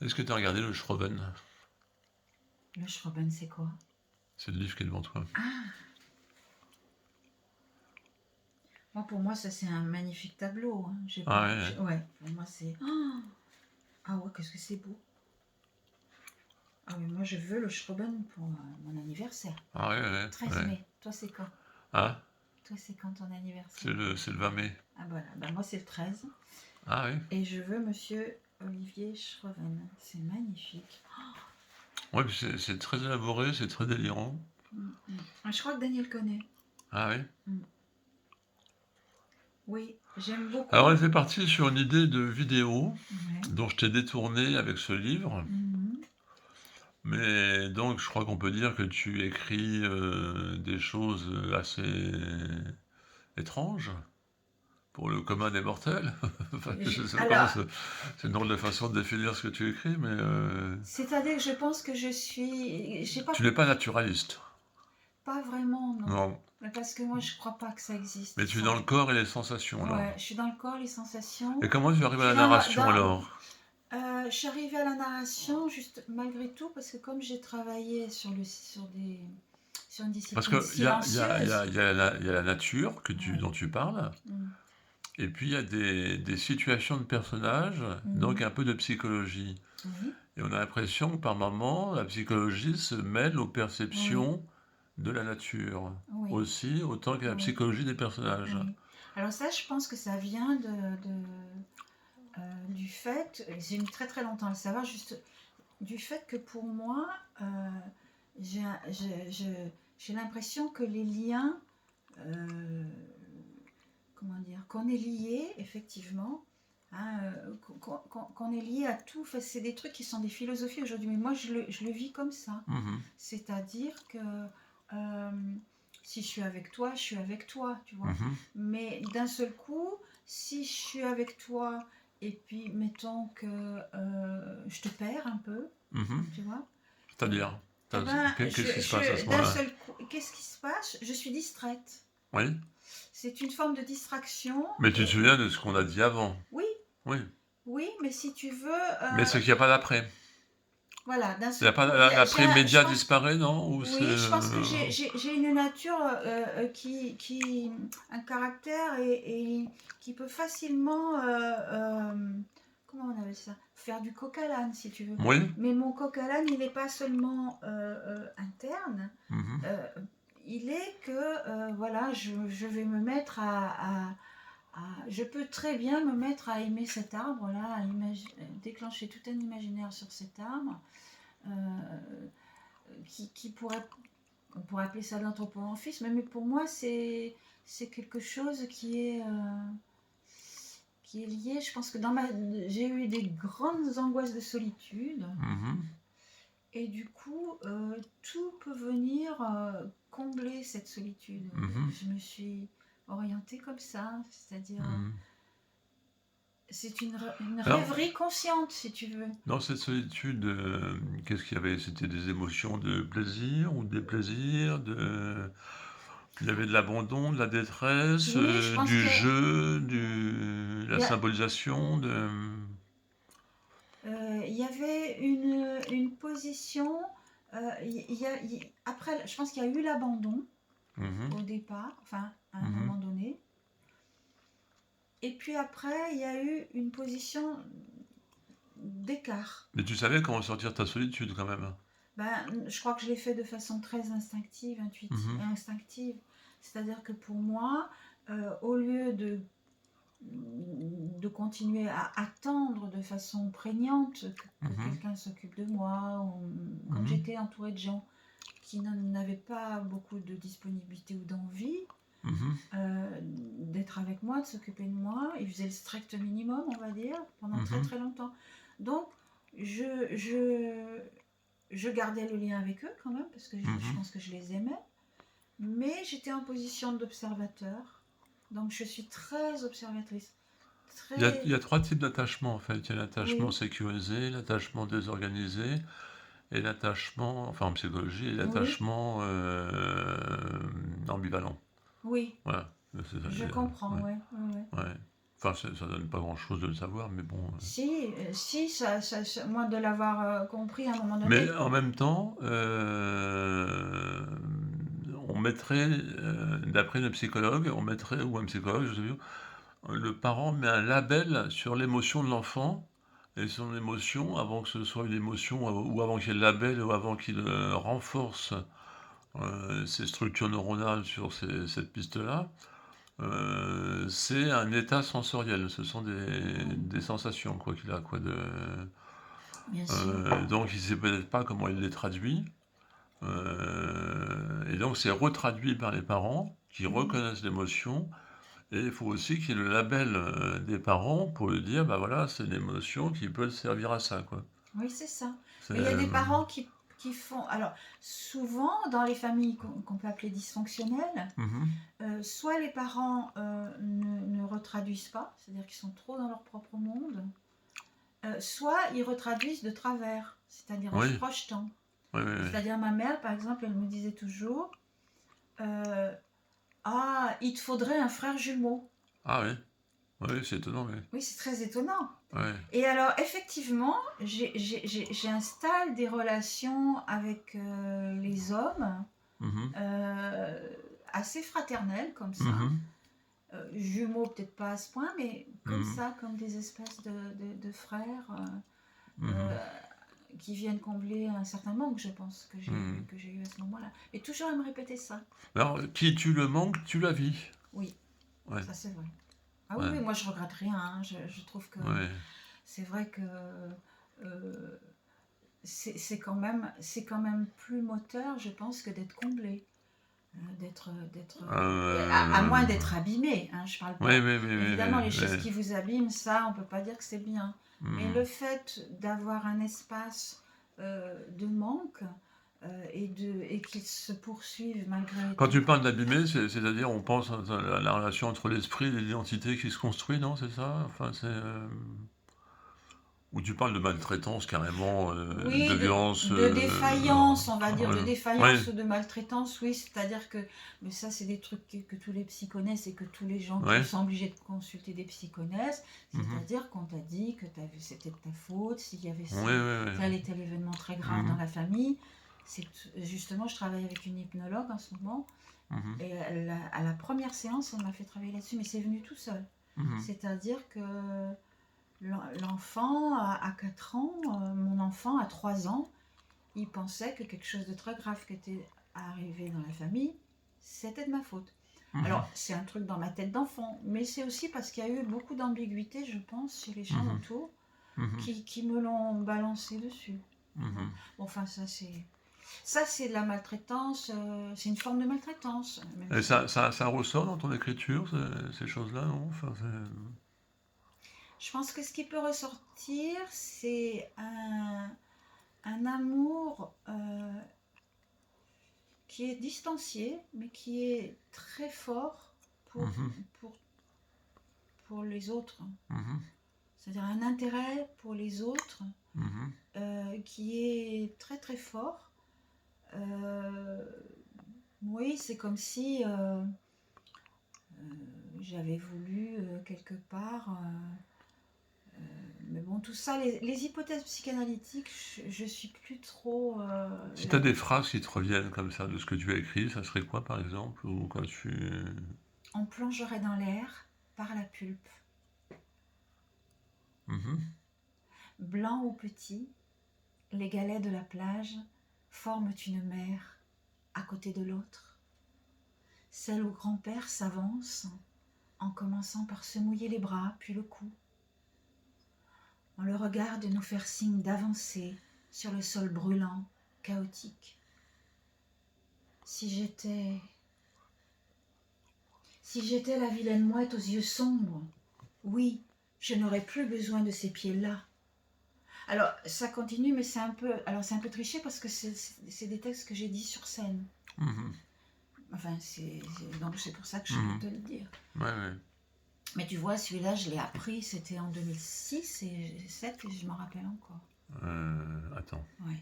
Est-ce que tu as regardé le Schroben? Le Schroben, c'est quoi? C'est le livre qui est devant toi. Ah, moi, pour moi, ça, c'est un magnifique tableau, hein. J'ai Ah pas, ouais, ouais. ouais, pour moi, c'est. Oh, ah ouais, qu'est-ce que c'est beau. Ah oui, moi, je veux le Schroben pour mon anniversaire. Ah ouais, ouais, 13 ouais. mai. Toi, c'est quand? Ah, Toi, c'est quand ton anniversaire? c'est le 20 mai. Ah voilà, bah, moi, c'est le 13. Ah oui. Et je veux Monsieur Olivier Schroven. C'est magnifique. Ouais, puis c'est très élaboré, c'est très délirant. Ah, je crois que Daniel connaît. Ah oui. Mm. Oui, j'aime Alors, beaucoup. elle fait partie sur une idée de vidéo Ouais. dont je t'ai détourné avec ce livre. Mhm. Mais donc, je crois qu'on peut dire que tu écris des choses assez étranges pour le commun des mortels. Enfin, je ne sais pas comment Alors, c'est une drôle de façon de définir ce que tu écris, mais c'est-à-dire que je pense que je suis. Je sais tu pas, n'es pas naturaliste. pas vraiment, non. Non. Parce que moi, je crois pas que ça existe, Mais tu es ça. dans le corps et les sensations, là. Ouais, je suis dans le corps, les sensations. Et comment tu arrives Je à suis la dans, narration, alors? je suis arrivée à la narration juste malgré tout parce que comme j'ai travaillé sur une Parce discipline qu'il y a, y a, y silencieuse. a, y a la nature Ouais. dont tu parles, Mm. et puis il y a des situations de personnages, donc Mhm. un peu de psychologie. Oui, Et on a l'impression que par moments, la psychologie se mêle aux oui, perceptions de la nature, oui, aussi, autant que la oui, psychologie des personnages. oui. Alors ça, je pense que ça vient du fait, et j'ai mis très très longtemps à le savoir, juste du fait que pour moi, j'ai j'ai l'impression que les liens, euh, comment dire, qu'on est lié effectivement, hein, qu'on est lié à tout. Enfin, c'est des trucs qui sont des philosophies aujourd'hui, mais moi je le vis comme ça. Mhm, C'est-à-dire que euh, si je suis avec toi, je suis avec toi, tu vois. mhm, Mais d'un seul coup, si je suis avec toi et puis mettons que je te perds un peu, mhm. tu vois, et, C'est-à-dire, eh ben, qu'est-ce qui se passe à ce d'un moment-là? seul coup, qu'est-ce qui se passe? Je suis distraite. Oui, C'est une forme de distraction. mais tu te Et souviens de ce qu'on a dit avant? oui, Oui. oui, mais si tu veux, Mais ce qu'il n'y a pas d'après. voilà, d'un Il n'y seul a pas coup, l'après je immédiat pense. disparaît, non? Ou c'est. Oui, je pense que j'ai une nature qui un caractère et qui peut facilement, comment on appelle ça, faire du coq à l'âne si tu veux. Oui? Mais mon coq à l'âne, il n'est pas seulement interne, Mhm, euh, il est que voilà, je vais me mettre je peux très bien me mettre à aimer cet arbre-là, déclencher tout un imaginaire sur cet arbre. euh, qui pourrait, on pourrait appeler ça de l'anthropomorphisme, mais pour moi c'est quelque chose qui est lié. Je pense que j'ai eu des grandes angoisses de solitude mhm. et du coup tout peut venir combler cette solitude. Mhm, Je me suis orientée comme ça, c'est-à-dire mhm. c'est une Alors, rêverie consciente si tu veux. dans cette solitude, qu'est-ce qu'il y avait? C'était des émotions de plaisir ou des plaisirs, il y avait de l'abandon, de la détresse, Oui, je pense du que jeu, la il y a, symbolisation, il y avait une position. Après, je pense qu'il y a eu l'abandon Mhm, au départ, enfin à un mhm. moment donné. Et puis après, il y a eu une position d'écart. Mais tu savais comment sortir de ta solitude quand même. Ben, je crois que je l'ai fait de façon très instinctive, Mhm, instinctive. C'est-à-dire que pour moi, au lieu de continuer à attendre de façon prégnante que mhm, quelqu'un s'occupe de moi, ou, comme mhm, j'étais entourée de gens qui n'avaient pas beaucoup de disponibilité ou d'envie mhm, d'être avec moi, de s'occuper de moi, ils faisaient le strict minimum, on va dire, pendant très mhm, très longtemps. Donc, je, je, je gardais le lien avec eux quand même, parce que je mhm. pense que je les aimais, mais j'étais en position d'observateur. Donc, je suis très observatrice. Il y Très. a trois types d'attachement en fait. Il y a l'attachement Oui, sécurisé, l'attachement désorganisé et l'attachement, enfin en psychologie, et oui, l'attachement ambivalent. oui, Voilà. C'est ça, je comprends, ouais, ouais, ouais, ouais. ouais. Enfin, ça donne pas grand-chose de le savoir, mais bon. Si, moi de l'avoir compris à un moment Mais donné. en même temps, on mettrait, d'après le psychologue, on mettrait ou un psychologue, je sais plus, le parent met un label sur l'émotion de l'enfant et son émotion, avant que ce soit une émotion, ou avant qu'il y ait le label, ou avant qu'il, renforce, ses structures neuronales sur cette piste-là, c'est un état sensoriel. Ce sont des sensations quoi qu'il a, quoi, Bien sûr. donc il sait peut-être pas comment il les traduit, et donc c'est retraduit par les parents qui Mmh. reconnaissent l'émotion, et il faut aussi qu'il y ait le label, des parents pour lui dire: «Bah, voilà, c'est une émotion qui peut servir à ça, quoi». Oui, c'est ça. C'est, Mais il y a des parents qui font. Alors, souvent, dans les familles qu'on peut appeler dysfonctionnelles, mmh soit les parents ne retraduisent pas, c'est-à-dire qu'ils sont trop dans leur propre monde, soit ils retraduisent de travers, c'est-à-dire en se Oui, projetant. oui, oui, oui. C'est-à-dire ma mère, par exemple, elle me disait toujours Ah, il te faudrait un frère jumeau. Ah oui, oui, c'est étonnant, oui. Oui, c'est très étonnant. Ouais. Et alors, effectivement, j'installe des relations avec les hommes Mmh euh, assez fraternelles, comme ça. mh. Jumeaux, peut-être pas à ce point, mais comme Mmh ça, comme des espèces de frères Mmh euh, qui viennent combler un certain manque, je pense, que Mmh. que j'ai eu à ce moment-là. Et toujours à me répéter ça. Alors, qui tue le manque, tue la vie. Oui, Ouais, ça c'est vrai. Ah oui, ouais, oui, moi je regrette rien, hein. Je trouve que ouais. c'est vrai que euh, c'est quand même plus moteur, je pense, que d'être comblé. À Heu, moins d'être abîmé, hein, je parle oui, pas. oui, oui, oui, Évidemment, oui, les choses oui. qui vous abîment, ça, on peut pas dire que c'est bien. Mais Mmh le fait d'avoir un espace de manque et qu'il se poursuive malgré Quand tout. tu parles d'abîmer, c'est-à-dire on pense à la relation entre l'esprit et l'identité qui se construit, non, c'est ça? Enfin, ou tu parles de maltraitance carrément, de Oui, violence, de défaillance, on va dire, de ouais. défaillance ou de maltraitance, oui, c'est-à-dire que, mais ça, c'est des trucs que tous les psy connaissent et que tous les gens qui Ouais. sont obligés de consulter des psy connaissent, Mmh c'est-à-dire qu'on t'a dit que c'était de ta faute, s'il y avait Ouais, ouais, ouais. tel et tel événement très grave dans Mmh la famille. Justement, je travaille avec une hypnologue en ce moment, Mmh et à la première séance, elle m'a fait travailler là-dessus, mais c'est venu tout seul. Mmh C'est-à-dire que l'enfant à 4 ans, mon enfant à 3 ans, il pensait que quelque chose de très grave qui était arrivé dans la famille, c'était de ma faute. Mmh Alors, c'est un truc dans ma tête d'enfant, mais c'est aussi parce qu'il y a eu beaucoup d'ambiguïté, je pense, chez les gens Mmh autour, Mmh qui me l'ont balancé dessus. Hein. Mmh Bon, enfin, ça, c'est de la maltraitance, c'est une forme de maltraitance, même Et si. ça ressort dans ton écriture, ces choses-là, non? Enfin, Je pense que ce qui peut ressortir, c'est un amour qui est distancié, mais qui est très fort pour, mmh pour, pour les autres. Mmh C'est-à-dire un intérêt pour les autres Mmh qui est très très fort. Euh, oui, c'est comme si j'avais voulu quelque part. Mais bon, tout ça, les hypothèses psychanalytiques, je suis plus trop Si tu as là. des phrases qui te reviennent comme ça de ce que tu as écrit, ça serait quoi, par exemple? Ou quand tu On plongerait dans l'air par la pulpe. mmh Blanc ou petit, les galets de la plage forment une mer à côté de l'autre, celle où grand-père s'avance en commençant par se mouiller les bras puis le cou. On le regarde nous faire signe d'avancer sur le sol brûlant, chaotique. Si j'étais la vilaine mouette aux yeux sombres, oui, je n'aurais plus besoin de ces pieds-là. Alors, ça continue, mais c'est un peu triché parce que c'est des textes que j'ai dit sur scène. Mmh Enfin, donc c'est pour ça que je peux Mmh te le dire. Ouais, ouais. Mais tu vois, celui-là, je l'ai appris, c'était en 2006 et 2007, et je m'en rappelle encore. Attends. Ouais.